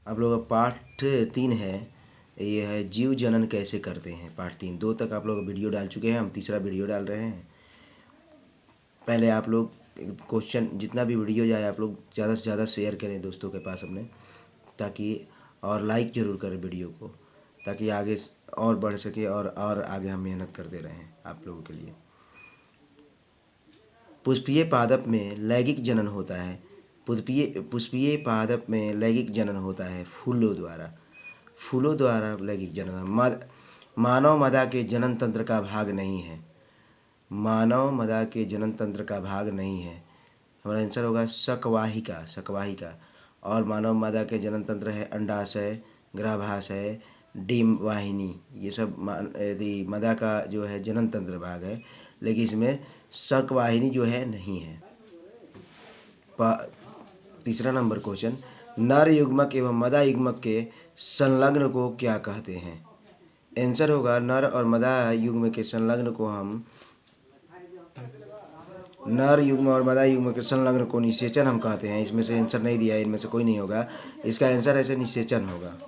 आप लोग का पार्ट 3 है, ये है जीव जनन कैसे करते हैं। पार्ट 3 2 तक आप लोग वीडियो डाल चुके हैं, हम तीसरा वीडियो डाल रहे हैं। पहले आप लोग क्वेश्चन जितना भी वीडियो जाए आप लोग ज़्यादा से ज़्यादा शेयर करें दोस्तों के पास अपने, ताकि और लाइक ज़रूर करें वीडियो को, ताकि आगे और बढ़ सके और आगे हम मेहनत करते रहें आप लोगों के लिए। पुष्पीय पादप में लैंगिक जनन होता है। पुष्पीय पादप में लैंगिक जनन होता है फूलों द्वारा लैंगिक जनन। मानव मदा के जनन तंत्र का भाग नहीं है। मानव मदा के जनन तंत्र का भाग नहीं है। हमारा आंसर होगा शकवाहिका। और मानव मदा के जनन तंत्र है अंडाशय, गर्भाशय, डिम वाहिनी। ये सब यदि मदा का जो है जनन तंत्र भाग है, लेकिन इसमें शकवाहिनी जो है नहीं है। तीसरा नंबर क्वेश्चन, नर युग्मक एवं मदा युग्मक के संलग्न को क्या कहते हैं। आंसर होगा नर और मदा युग्म के संलग्न को हम नर युग्म और मदा युग्म के संलग्न को निषेचन हम कहते हैं। इसमें से आंसर नहीं दिया है, इनमें से कोई नहीं होगा, इसका आंसर ऐसे निषेचन होगा।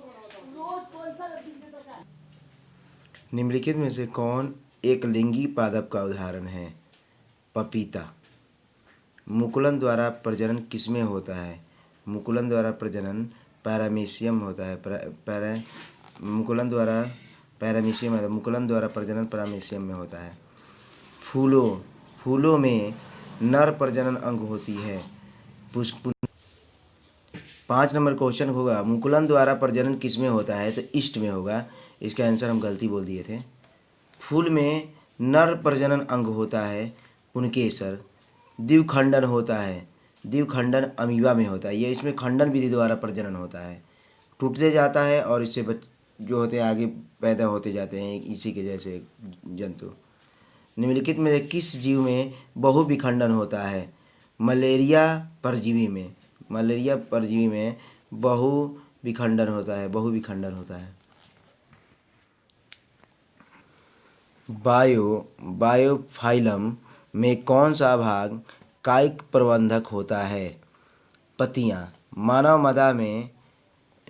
निम्नलिखित में से कौन एक लिंगी पादप का उदाहरण है। पपीता। मुकुलन द्वारा प्रजनन किसमें होता है। मुकुलन द्वारा प्रजनन पैरामीशियम होता है। मुकुलन द्वारा प्रजनन पैरामीशियम में होता है। फूलों में नर प्रजनन अंग होती है। 5 नंबर क्वेश्चन होगा, मुकुलन द्वारा प्रजनन किसमें होता है, तो ईस्ट में होगा। इसका आंसर हम गलती बोल दिए थे। फूल में नर प्रजनन अंग होता है पुंकेसर। द्विखंडन होता है, द्विखंडन अमीबा में होता है। ये इसमें खंडन विधि द्वारा प्रजनन होता है, टूटते जाता है और इससे जो होते हैं आगे पैदा होते जाते हैं इसी के जैसे जंतु। निम्नलिखित में किस जीव में बहुविखंडन होता है। मलेरिया परजीवी में बहुविखंडन होता है। बायोफाइलम में कौन सा भाग कायिक प्रबंधक होता है। पत्तियाँ। मानव मदा में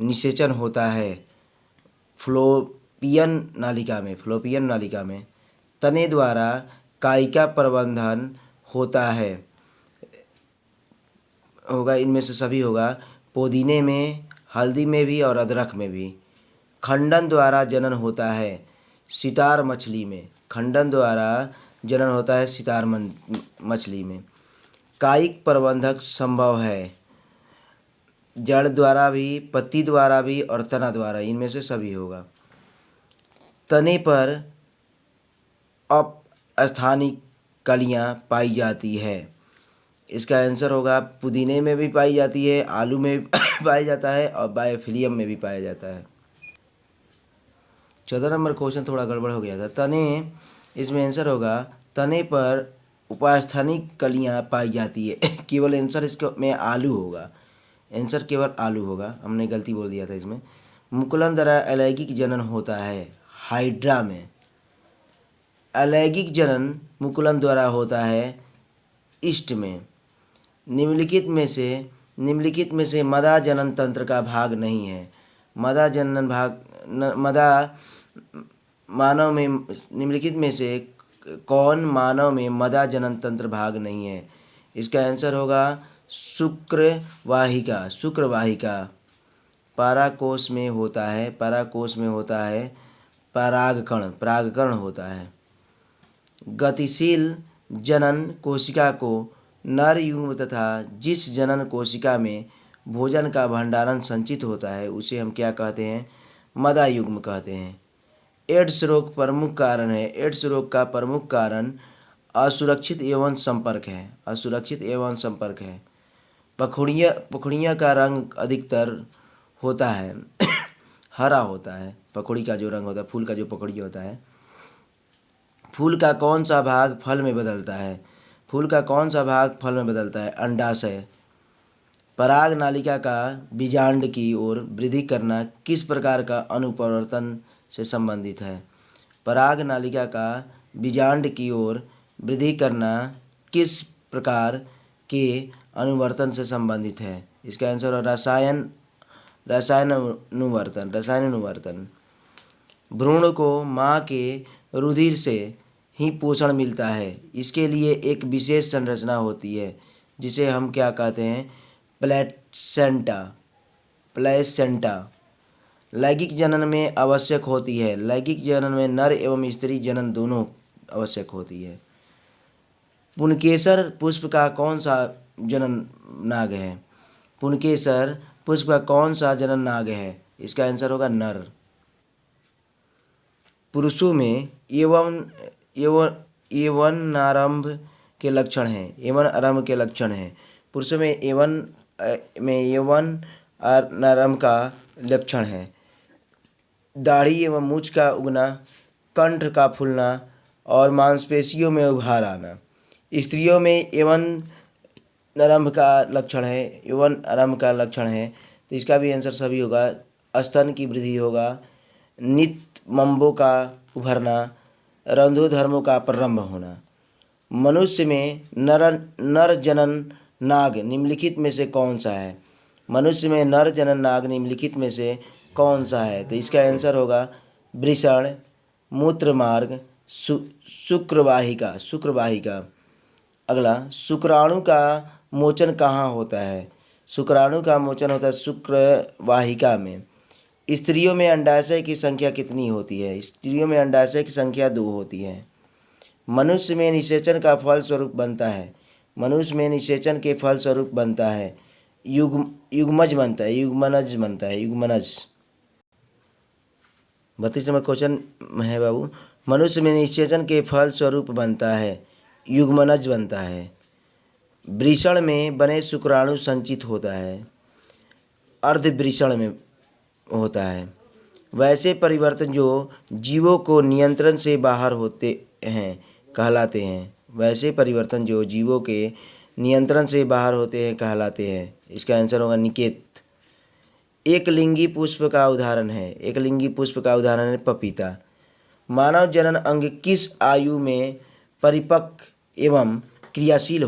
निषेचन होता है फ्लोपियन नालिका में। तने द्वारा कायिका प्रबंधन होता है, होगा इनमें से सभी होगा। पुदीने में, हल्दी में भी और अदरक में भी। खंडन द्वारा जनन होता है सितार मछली में। मछली में। कायिक प्रबंधक संभव है जड़ द्वारा भी, पत्ती द्वारा भी और तना द्वारा, इनमें से सभी होगा। तने पर अपस्थानिक कलियां पाई जाती है। इसका आंसर होगा पुदीने में भी पाई जाती है, आलू में भी पाया जाता है और बायोफिलियम में भी पाया जाता है। 14 नंबर क्वेश्चन थोड़ा गड़बड़ हो गया था। तने, इसमें आंसर होगा तने पर उपस्थानिक कलियां पाई जाती है। केवल आंसर इसको में आलू होगा, आंसर केवल आलू होगा, हमने गलती बोल दिया था इसमें। मुकुलन द्वारा अलैंगिक जनन होता है हाइड्रा में। अलैंगिक जनन मुकुलन द्वारा होता है ईस्ट में। निम्नलिखित में से मदा जनन तंत्र का भाग नहीं है। निम्नलिखित में से कौन मानव में मदा जनन तंत्र भाग नहीं है। इसका आंसर होगा शुक्रवाहिका। पराकोश में होता है परागकण होता है। गतिशील जनन कोशिका को नर युग्म तथा जिस जनन कोशिका में भोजन का भंडारण संचित होता है उसे हम क्या कहते हैं, मदा युग्म कहते हैं। एड्स रोग का प्रमुख कारण असुरक्षित यौन संपर्क है। पखुड़ियों का रंग अधिकतर होता है हरा होता है। पखुड़ी का जो रंग होता है, फूल का जो पखुड़ी होता है। फूल का कौन सा भाग फल में बदलता है। अंडाशय। पराग नालिका का बीजांड की ओर वृद्धि करना किस प्रकार का अनुपवर्तन से संबंधित है। पराग नालिका का बीजांड की ओर वृद्धि करना किस प्रकार के अनुवर्तन से संबंधित है। इसका आंसर रसायनानुवर्तन। भ्रूण को माँ के रुधिर से ही पोषण मिलता है। इसके लिए एक विशेष संरचना होती है जिसे हम क्या कहते हैं, प्लेसेंटा। लैंगिक जनन में आवश्यक होती है। लैंगिक जनन में नर एवं स्त्री जनन दोनों आवश्यक होती है। पुंकेसर पुष्प का कौन सा जनन नाग है? पुंकेसर पुष्प का कौन सा जनन नाग है? इसका आंसर होगा नर। पुरुषों में यौवन आरंभ के लक्षण हैं। पुरुषों में यौवन आरंभ का लक्षण है। दाढ़ी एवं मूछ का उगना, कंठ का फूलना और मांसपेशियों में उभार आना। स्त्रियों में यौवन आरंभ का लक्षण है। तो इसका भी आंसर सभी होगा। स्तन की वृद्धि होगा, नितंबों का उभरना, रंध्रोधर्मों का प्रारंभ होना। मनुष्य में नर जनन नाग निम्नलिखित में से कौन सा है? मनुष्य में नर जनन नाग निम्नलिखित में से कौन सा है? तो इसका आंसर होगा वृषण, मूत्रमार्ग, शुक्रवाहिका। अगला, शुक्राणु का मोचन कहाँ होता है? शुक्राणु का मोचन होता है शुक्रवाहिका में। स्त्रियों में अंडाशय की संख्या कितनी होती है? स्त्रियों में अंडाशय की संख्या 2 होती है। मनुष्य में निषेचन का फल स्वरूप बनता है। युग्मज बनता है। 32 नंबर क्वेश्चन है बाबू। मनुष्य में निषेचन के फल स्वरूप बनता है, युग्मनज बनता है। वृषण में बने शुक्राणु संचित होता है, अर्धवृषण में होता है। वैसे परिवर्तन जो जीवों को नियंत्रण से बाहर होते हैं कहलाते हैं। इसका आंसर होगा निकेत। एक लिंगी पुष्प का उदाहरण है पपीता। मानव जनन अंग किस आयु में परिपक्व एवं क्रियाशील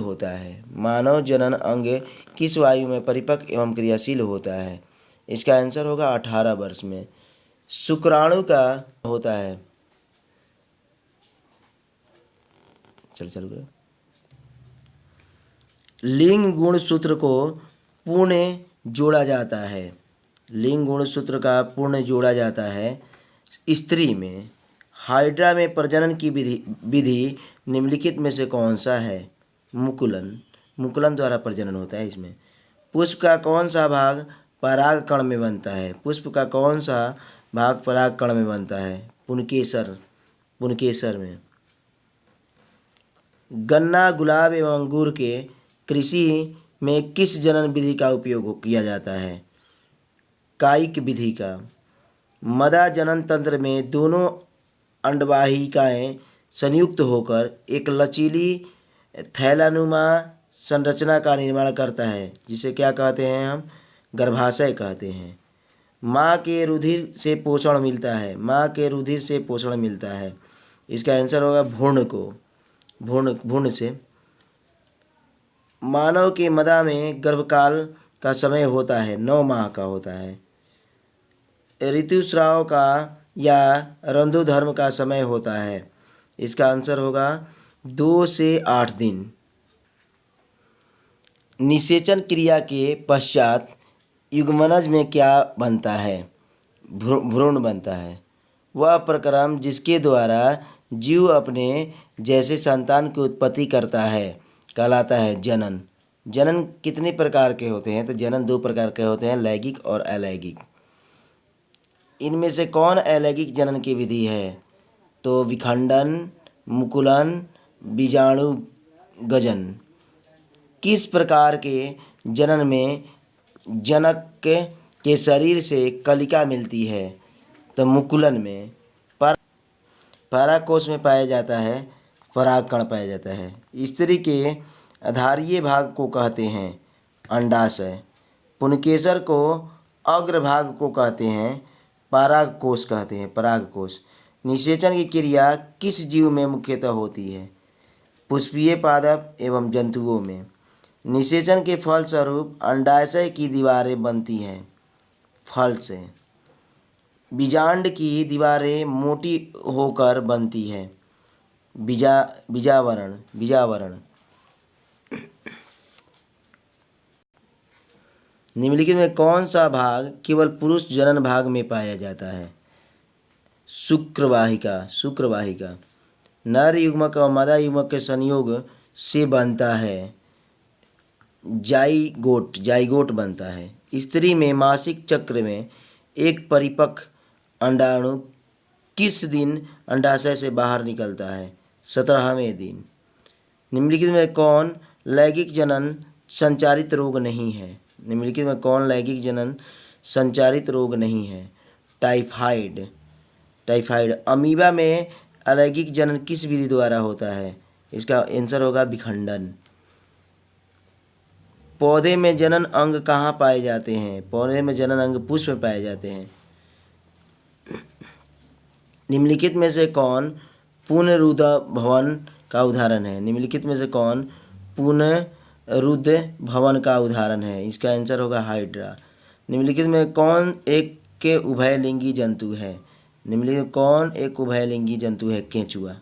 होता है? इसका आंसर होगा 18 वर्ष में। शुक्राणु का होता है, लिंग गुणसूत्र को पूर्ण जोड़ा जाता है। स्त्री में हाइड्रा में प्रजनन की विधि निम्नलिखित में से कौन सा है? मुकुलन द्वारा प्रजनन होता है इसमें। पुष्प का कौन सा भाग परागकण में बनता है? पुंकेसर में। गन्ना, गुलाब एवं अंगूर के कृषि में किस जनन विधि का उपयोग किया जाता है? कायिक विधि का। मदा जनन तंत्र में दोनों अंडवाहिकाएं संयुक्त होकर एक लचीली थैलानुमा संरचना का निर्माण करता है, जिसे क्या कहते हैं हम? गर्भाशय कहते हैं। माँ के रुधिर से पोषण मिलता है। इसका आंसर होगा भ्रूण से। मानव के मदा में गर्भकाल का समय होता है 9 माह का होता है। ऋतुस्राव का या रंध्रोधर्म का समय होता है। इसका आंसर होगा 2 से 8 दिन। निषेचन क्रिया के पश्चात युग्मनज में क्या बनता है? भ्रूण बनता है। वह प्रक्रम जिसके द्वारा जीव अपने जैसे संतान की उत्पत्ति करता है कहलाता है जनन। जनन कितने प्रकार के होते हैं? तो जनन 2 प्रकार के होते हैं, लैंगिक और अलैंगिक। इनमें से कौन अलैंगिक जनन की विधि है? तो विखंडन, मुकुलन, बीजाणुगजन। किस प्रकार के जनन में जनक के शरीर से कलिका मिलती है? तो मुकुलन में। परागकोश में पाया जाता है, परागकण पाया जाता है। स्त्री के आधारीय भाग को कहते हैं अंडाशय। पुंकेसर को अग्रभाग को कहते हैं परागकोश। निषेचन की क्रिया किस जीव में मुख्यतः होती है? पुष्पीय पादप एवं जंतुओं में। निषेचन के फलस्वरूप अंडाशय की दीवारें बनती हैं। फॉल्स है। बीजांड की दीवारें मोटी होकर बनती है। बीजावरण। निम्नलिखित में कौन सा भाग केवल पुरुष जनन भाग में पाया जाता है? शुक्रवाहिका। नर युग्मक और मादा युग्मक के संयोग से बनता है जाइगोट बनता है। स्त्री में मासिक चक्र में एक परिपक्व अंडाणु किस दिन अंडाशय से बाहर निकलता है? 17वें दिन। निम्नलिखित में कौन लैंगिक जनन संचारित रोग नहीं है? निम्नलिखित में कौन लैंगिक जनन संचारित रोग नहीं है? टाइफाइड। अमीबा में अलैंगिक जनन किस विधि द्वारा होता है? इसका आंसर होगा विखंडन। पौधे में जनन अंग कहाँ पाए जाते हैं? पौधे में जनन अंग पुष्प में पाए जाते हैं। निम्नलिखित में से कौन पुनरुद्ध भवन का उदाहरण है? निम्नलिखित में से कौन पुनरुद्ध भवन का उदाहरण है? इसका आंसर होगा हाइड्रा। निम्नलिखित में कौन एक उभयलिंगी जंतु है? निम्नलिखित कौन एक उभयलिंगी जंतु है? केंचुआ।